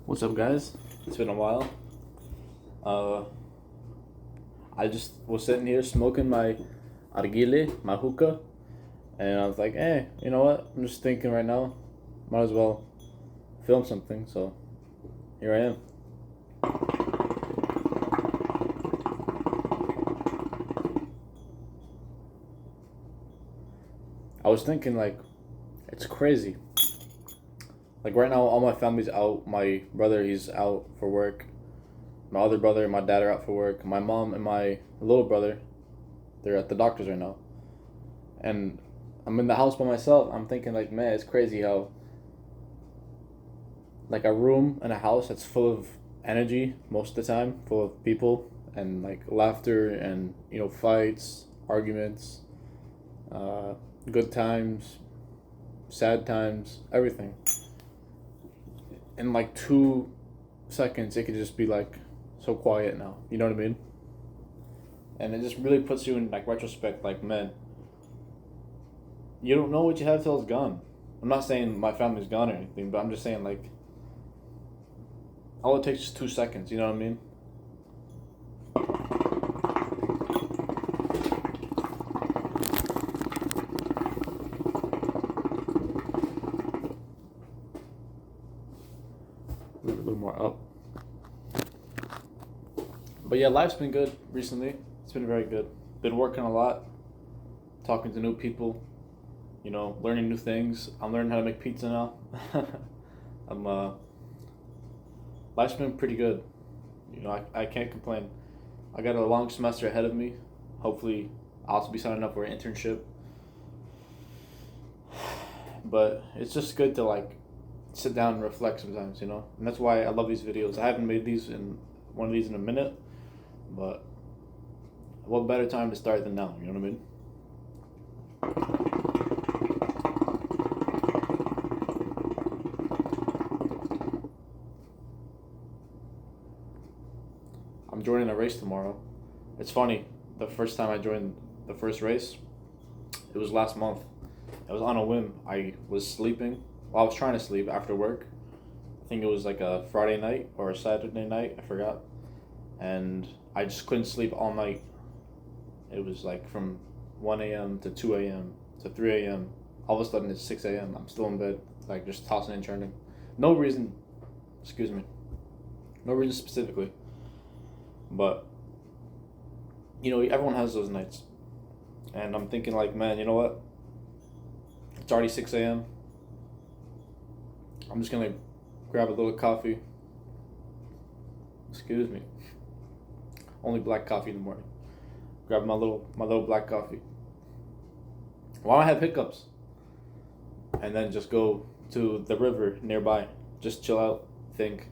What's up, guys? It's been a while. Uh, I just was sitting here smoking my argile, my hookah, and I was like, hey, you know what? I'm just thinking right now, might as well film something, so here I am. I was thinking, like, it's crazy. Like, right now, all my family's out. My brother, he's out for work. My other brother and my dad are out for work. My mom and my little brother, they're at the doctor's right now. And I'm in the house by myself. I'm thinking like, man, it's crazy how like a room and a house that's full of energy most of the time, full of people and like laughter and fights, arguments, uh, good times, sad times, everything. In like 2 seconds, it could just be like so quiet now. You know what I mean? And it just really puts you in like retrospect. Like, man, you don't know what you have till it's gone. I'm not saying my family's gone or anything, but I'm just saying like all it takes is 2 seconds. You know what I mean? A little more up. But yeah, life's been good recently. It's been very good. Been working a lot, talking to new people, learning new things. I'm learning how to make pizza now. I'm Life's been pretty good. I can't complain. I got a long semester ahead of me. Hopefully, I'll also be signing up for an internship. But it's just good to like sit down and reflect sometimes. And that's why I love these videos. I haven't made one of these in a minute, but what better time to start than now? You know what I mean? I'm joining a race tomorrow. It's funny. The first time I joined the first race, it was last month. It was on a whim. I was sleeping. Well, I was trying to sleep after work. I think it was like a Friday night or a Saturday night. I forgot. And I just couldn't sleep all night. It was like from 1 a.m. to 2 a.m. to 3 a.m. All of a sudden it's 6 a.m. I'm still in bed, like just tossing and turning. No reason, excuse me. No reason specifically. But, everyone has those nights. And I'm thinking, like, man, you know what? It's already 6 a.m. I'm just going to grab a little coffee. Excuse me. Only black coffee in the morning. Grab my little black coffee. While I have hiccups. And then just go to the river nearby. Just chill out, think,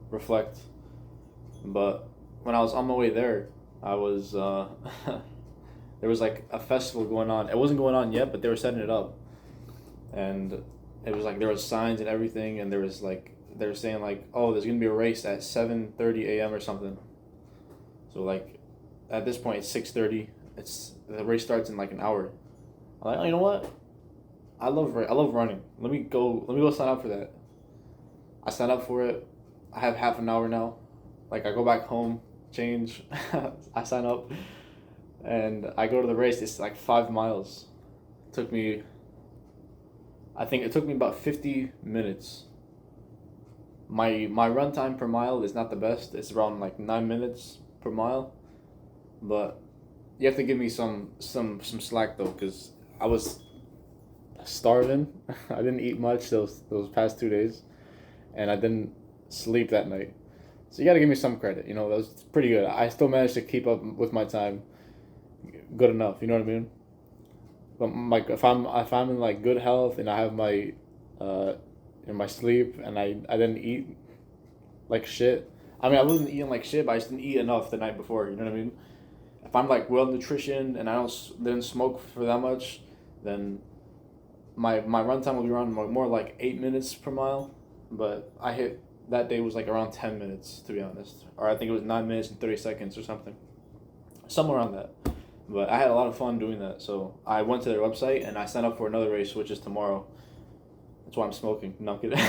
reflect. But when I was on my way there, I was there was like a festival going on. It wasn't going on yet, but they were setting it up, and it was like there was signs and everything, and there was like they were saying like, oh, there's gonna be a race at 7:30 a.m. or something. So like, at this point it's 6:30. The race starts in like an hour. I'm like, oh, you know what? I love running. Let me go sign up for that. I signed up for it. I have half an hour now. Like I go back home, change, I sign up, and I go to the race. It's like 5 miles. Took me. I think it took me about 50 minutes. My run time per mile is not the best. It's around like 9 minutes per mile, but you have to give me some slack though, cause I was starving. I didn't eat much those past 2 days, and I didn't sleep that night. So you got to give me some credit. That was pretty good. I still managed to keep up with my time, good enough. You know what I mean? But like if I'm in like good health and I have my, in my sleep and I didn't eat like shit. I mean I wasn't eating like shit, but I just didn't eat enough the night before. You know what I mean? If I'm like well nutrition and I didn't smoke for that much, then my run time will be around more like 8 minutes per mile. But I hit that day was like around 10 minutes to be honest, or I think it was 9 minutes and 30 seconds or something, somewhere around that. But I had a lot of fun doing that, so I went to their website and I signed up for another race, which is tomorrow. That's why I'm smoking. No, I'm kidding.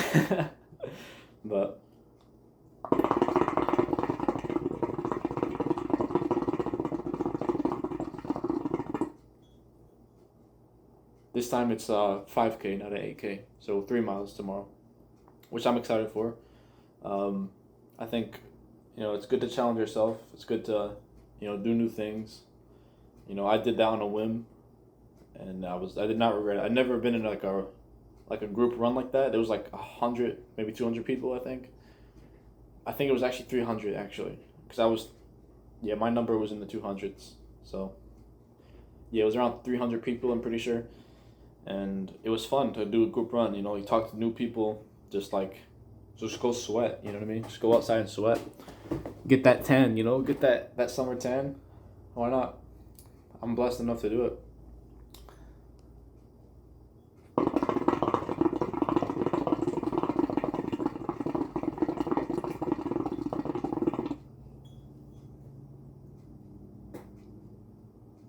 But This time it's 5K, not an 8K. So 3 miles tomorrow, which I'm excited for. I think, it's good to challenge yourself. It's good to, do new things. I did that on a whim, and I did not regret it. I'd never been in like a group run like that. There was like 100, maybe 200 people. I think. I think it was actually 300 actually, because my number was in the 200s. So, yeah, it was around 300 people. I'm pretty sure, and it was fun to do a group run. You talk to new people, just go sweat. You know what I mean? Just go outside and sweat. Get that tan. Get that summer tan. Why not? I'm blessed enough to do it.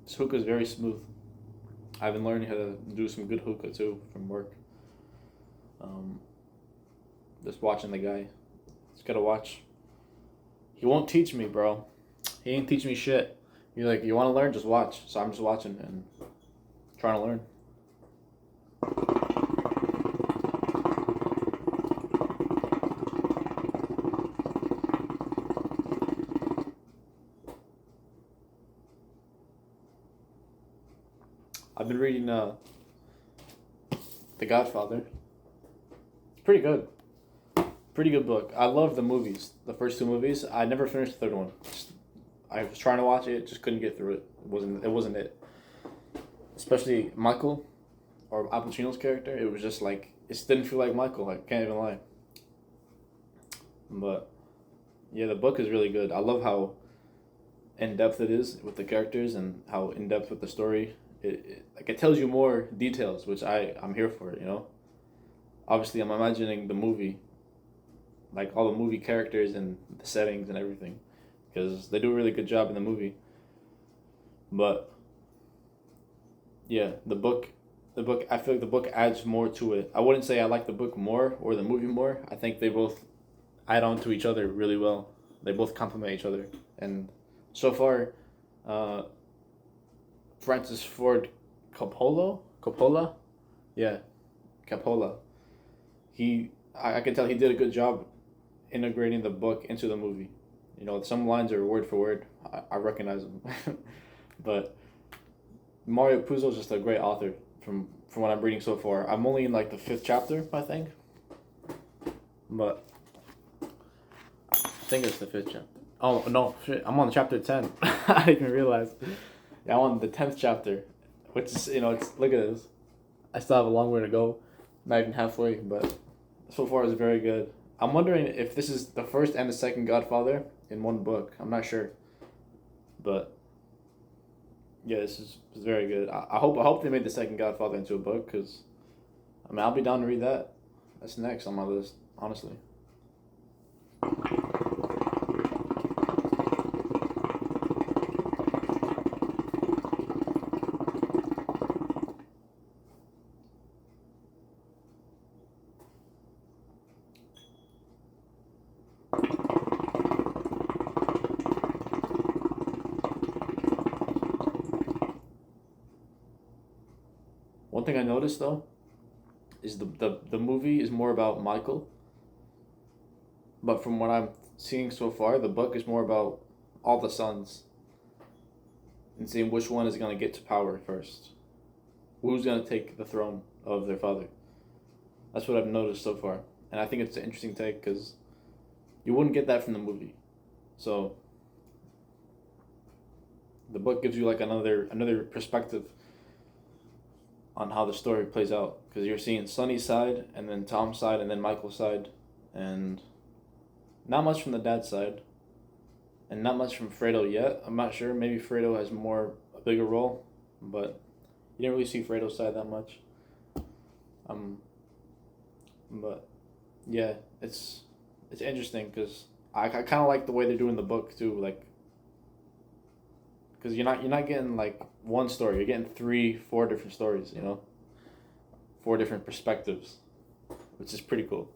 This hookah is very smooth. I've been learning how to do some good hookah too from work. Just watching the guy. Just gotta watch. He won't teach me, bro. He ain't teach me shit. He's like, you want to learn? Just watch. So I'm just watching and trying to learn. I've been reading The Godfather. It's pretty good. Pretty good book. I love the movies. The first two movies. I never finished the third one. I was trying to watch it, just couldn't get through it. It wasn't it. Especially Michael, or Al Pacino's character. It was just like, it just didn't feel like Michael. I can't even lie. But yeah, the book is really good. I love how in depth it is with the characters and how in depth with the story. It tells you more details, which I'm here for. Obviously, I'm imagining the movie, like all the movie characters and the settings and everything, because they do a really good job in the movie. But yeah, the book, I feel like the book adds more to it. I wouldn't say I like the book more or the movie more. I think they both add on to each other really well. They both complement each other, and so far, Francis Ford Coppola, yeah, Coppola. I can tell he did a good job integrating the book into the movie. Some lines are word for word. I recognize them, but Mario Puzo is just a great author from what I'm reading so far. I'm only in like the 5th chapter, I think, but I think it's the 5th chapter. Oh no, shit! I'm on chapter 10. I didn't even realize. Yeah, I'm on the 10th chapter, which is it's look at this. I still have a long way to go, not even halfway, but so far it's very good. I'm wondering if this is the first and the second Godfather in one book. I'm not sure, but yeah, this is very good. I hope they made the second Godfather into a book, because I'll be down to read that. That's next on my list, honestly. One thing I noticed though is the movie is more about Michael, but from what I'm seeing so far, the book is more about all the sons and seeing which one is going to get to power first. Who's going to take the throne of their father? That's what I've noticed so far, and I think it's an interesting take because you wouldn't get that from the movie. So the book gives you like another perspective on how the story plays out, because you're seeing Sonny's side and then Tom's side and then Michael's side, and not much from the dad's side, and not much from Fredo yet. I'm not sure. Maybe Fredo has a bigger role, but you didn't really see Fredo's side that much. But yeah, it's interesting because I kind of like the way they're doing the book too, like, because you're not getting like one story. You're getting 3-4 different stories. 4 different perspectives, which is pretty cool.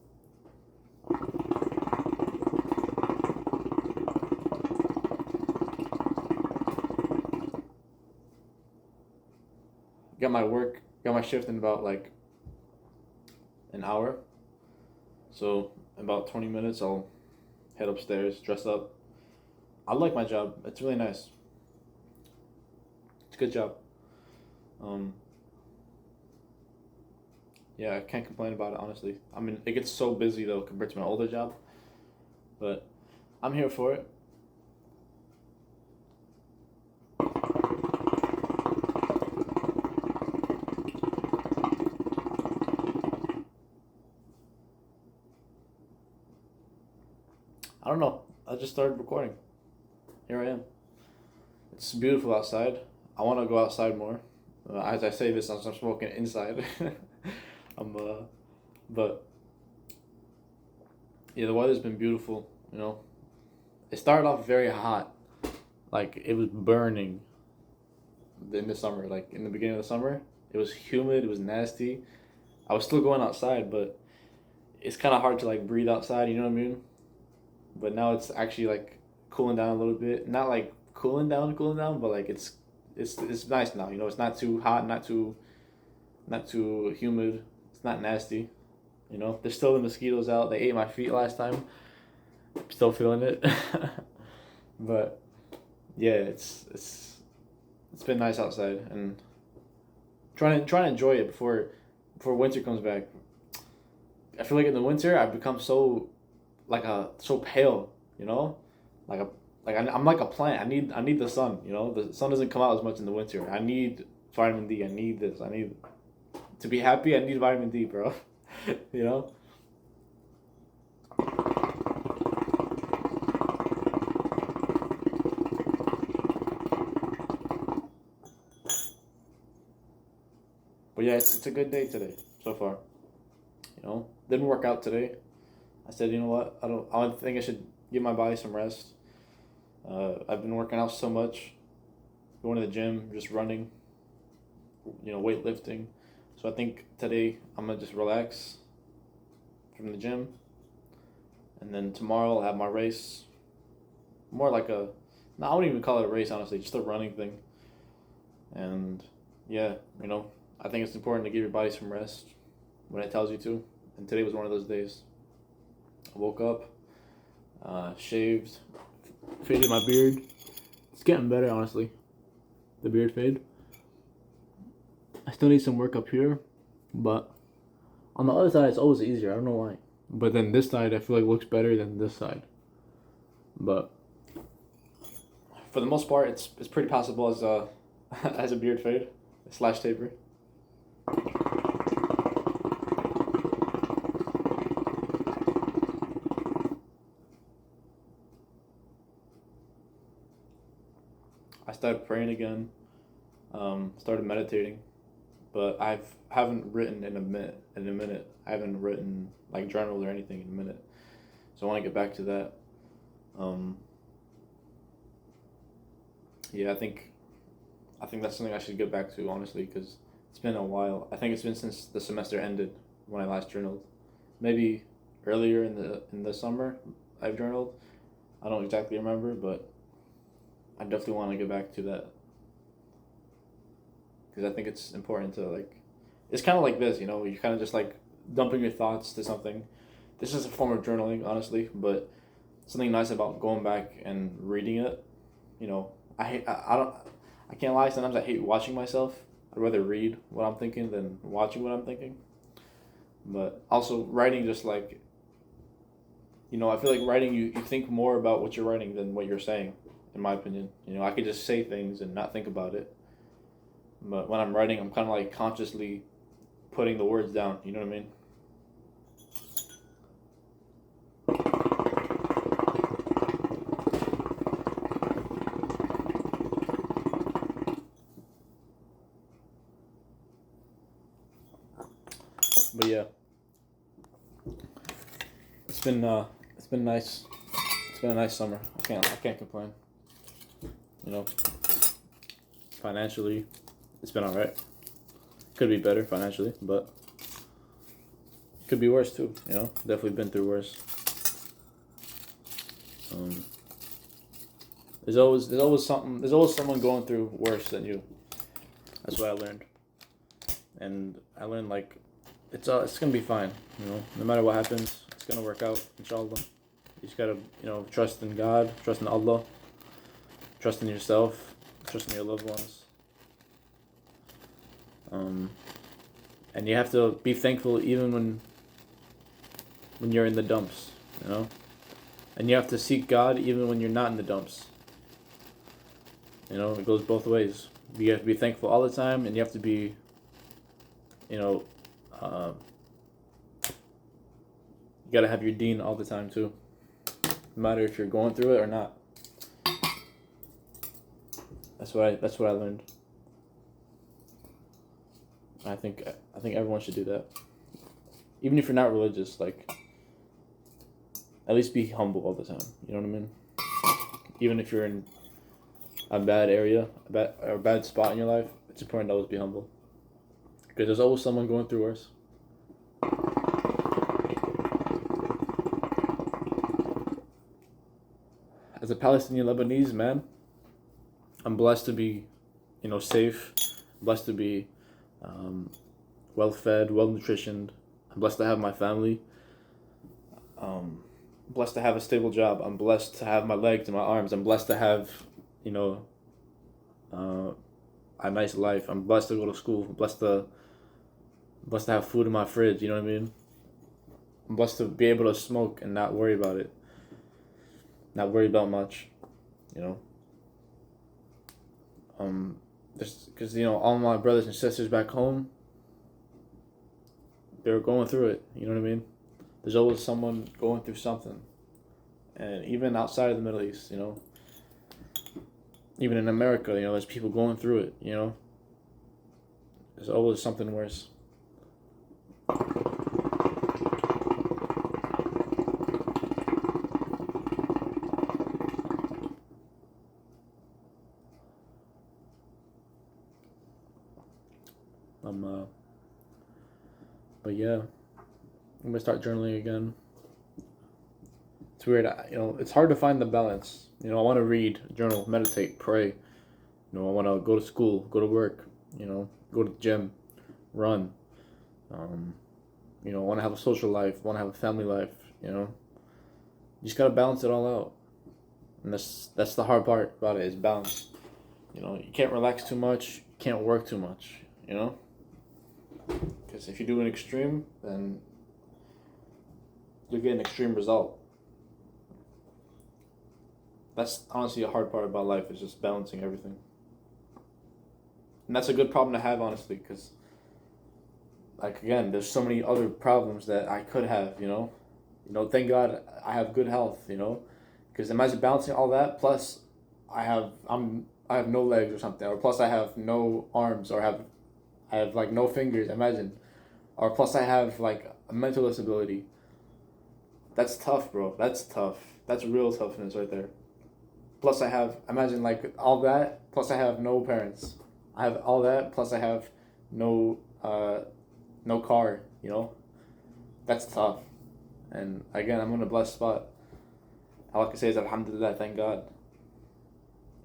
Got my work got my shift in about like an hour. So in about 20 minutes, I'll head upstairs, dress up. I like my job. It's really nice. It's a good job. Um, yeah, I can't complain about it honestly. I mean, it gets so busy though compared to my older job, but I'm here for it. I don't know. I just started recording. Here I am. It's beautiful outside. I want to go outside more. As I say this, I'm smoking inside. I'm but yeah, the weather's been beautiful. You know, it started off very hot, like it was burning in the summer. Like in the beginning of the summer, it was humid. It was nasty. I was still going outside, but it's kind of hard to like breathe outside. You know what I mean? But now it's actually like cooling down a little bit. Not like cooling down, but like it's nice now. You know, it's not too hot, not too humid. It's not nasty. You know, there's still the mosquitoes out. They ate my feet last time. I'm still feeling it. But yeah, it's been nice outside and trying to enjoy it before winter comes back. I feel like in the winter I become so pale, you know, like a I'm like a plant. I need the sun. You know, the sun doesn't come out as much in the winter. I need vitamin D. I need this. I need to be happy. I need vitamin D, bro. You know. But yeah, it's a good day today so far. You know, didn't work out today. I said, you know what? I don't think I should give my body some rest. I've been working out so much, going to the gym, just running, you know, weightlifting. So I think today I'm gonna just relax from the gym, and then tomorrow I'll have my race. More like no, I wouldn't even call it a race, honestly, just a running thing. And yeah, you know, I think it's important to give your body some rest when it tells you to. And today was one of those days. I woke up, shaved, faded my beard. It's getting better, honestly. The beard fade. I still need some work up here, but on the other side, it's always easier. I don't know why. But then this side, I feel like looks better than this side. But for the most part, it's pretty passable as a as a beard fade slash taper. I started praying again. Started meditating, but haven't written in a minute. I haven't written like journal or anything in a minute, so I want to get back to that. Um, yeah, I think that's something I should get back to honestly, because it's been a while. I think it's been since the semester ended when I last journaled. Maybe earlier in the summer I've journaled. I don't exactly remember, but I definitely want to get back to that because I think it's important to like. It's kind of like this, you know. You're kind of just like dumping your thoughts to something. This is a form of journaling, honestly, but something nice about going back and reading it. You know, I don't. I can't lie. Sometimes I hate watching myself. I'd rather read what I'm thinking than watching what I'm thinking. But also writing, just like, you know, I feel like writing, you think more about what you're writing than what you're saying, in my opinion. You know, I could just say things and not think about it. But when I'm writing, I'm kind of like consciously putting the words down. You know what I mean? But yeah, it's been nice. It's been a nice summer. I can't complain. You know, financially, it's been all right. Could be better financially, but could be worse too. You know, definitely been through worse. Um, there's always someone going through worse than you. That's what I learned. and I learned like it's gonna be fine. No matter what happens, it's gonna work out. Inshallah. You just gotta trust in God, trust in Allah, trust in yourself, trust in your loved ones. And you have to be thankful even when you're in the dumps. And you have to seek God even when you're not in the dumps. It goes both ways. You have to be thankful all the time, and you have to be, you gotta have your deen all the time too. No matter if you're going through it or not. That's what I learned. I think everyone should do that. Even if you're not religious, like, at least be humble all the time. You know what I mean? Even if you're in a bad area, a bad spot in your life, it's important to always be humble. Because there's always someone going through worse. As a Palestinian Lebanese man, I'm blessed to be, safe. I'm blessed to be well fed, well nutritioned. I'm blessed to have my family. Blessed to have a stable job. I'm blessed to have my legs and my arms. I'm blessed to have, a nice life. I'm blessed to go to school. I'm blessed to have food in my fridge. You know what I mean? I'm blessed to be able to smoke and not worry about it. Not worry about much. Because all my brothers and sisters back home, they were going through it. You know what I mean? There's always someone going through something, and even outside of the Middle East, even in America, there's people going through it. There's always something worse. But yeah, I'm gonna start journaling again. It's weird, it's hard to find the balance. I want to read, journal, meditate, pray. I want to go to school, go to work. Go to the gym, run. I want to have a social life, want to have a family life. You just gotta balance it all out, and that's the hard part about it is balance. You can't relax too much, you can't work too much. Because if you do an extreme, then you'll get an extreme result. That's honestly a hard part about life, is just balancing everything. And that's a good problem to have, honestly, because, again, there's so many other problems that I could have, thank God I have good health, because imagine balancing all that, plus I have no legs or something, or plus I have no arms, or I have no fingers, imagine. Or plus I have a mental disability. That's tough, bro. That's tough. That's real toughness right there. Plus I have, imagine all that, plus I have no parents. I have all that, plus I have no car, That's tough. And again, I'm in a blessed spot. All I can say is alhamdulillah, thank God.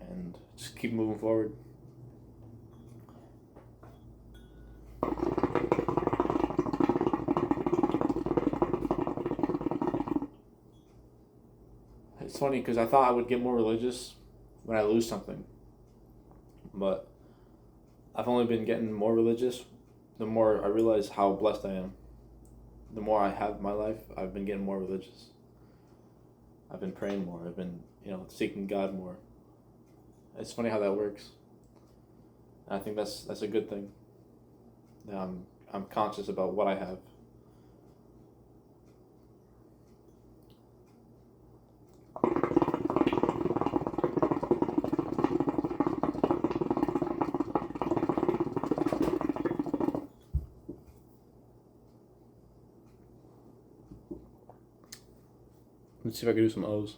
And just keep moving forward. It's funny because I thought I would get more religious when I lose something, but I've only been getting more religious the more I realize how blessed I am. The more I have my life, I've been getting more religious. I've been praying more. I've been, seeking God more. It's funny how that works. And I think that's a good thing. I'm conscious about what I have. Let's see if I can do some O's.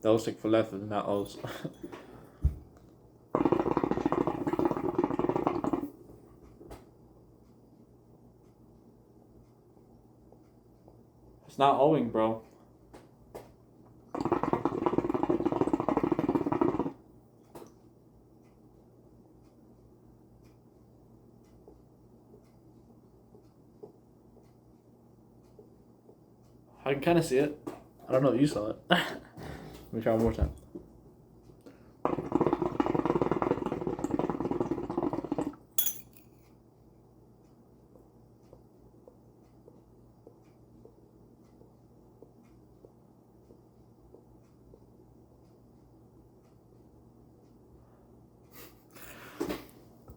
That looks like falafel, not O's. It's not owing, bro. I can kind of see it. I don't know if you saw it. Let me try one more time.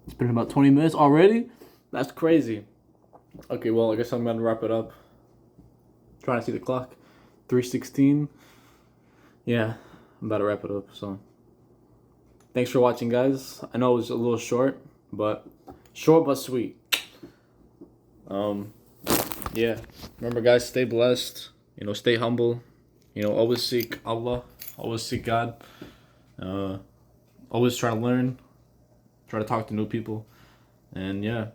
It's been about 20 minutes already? That's crazy. Okay, well, I guess I'm gonna wrap it up. Trying to see the clock. 3:16. Yeah, I'm about to wrap it up. So, thanks for watching, guys. I know it was a little short but sweet. Yeah. Remember, guys, stay blessed. You know, stay humble. You know, always seek Allah. Always seek God. Always try to learn. Try to talk to new people. And yeah.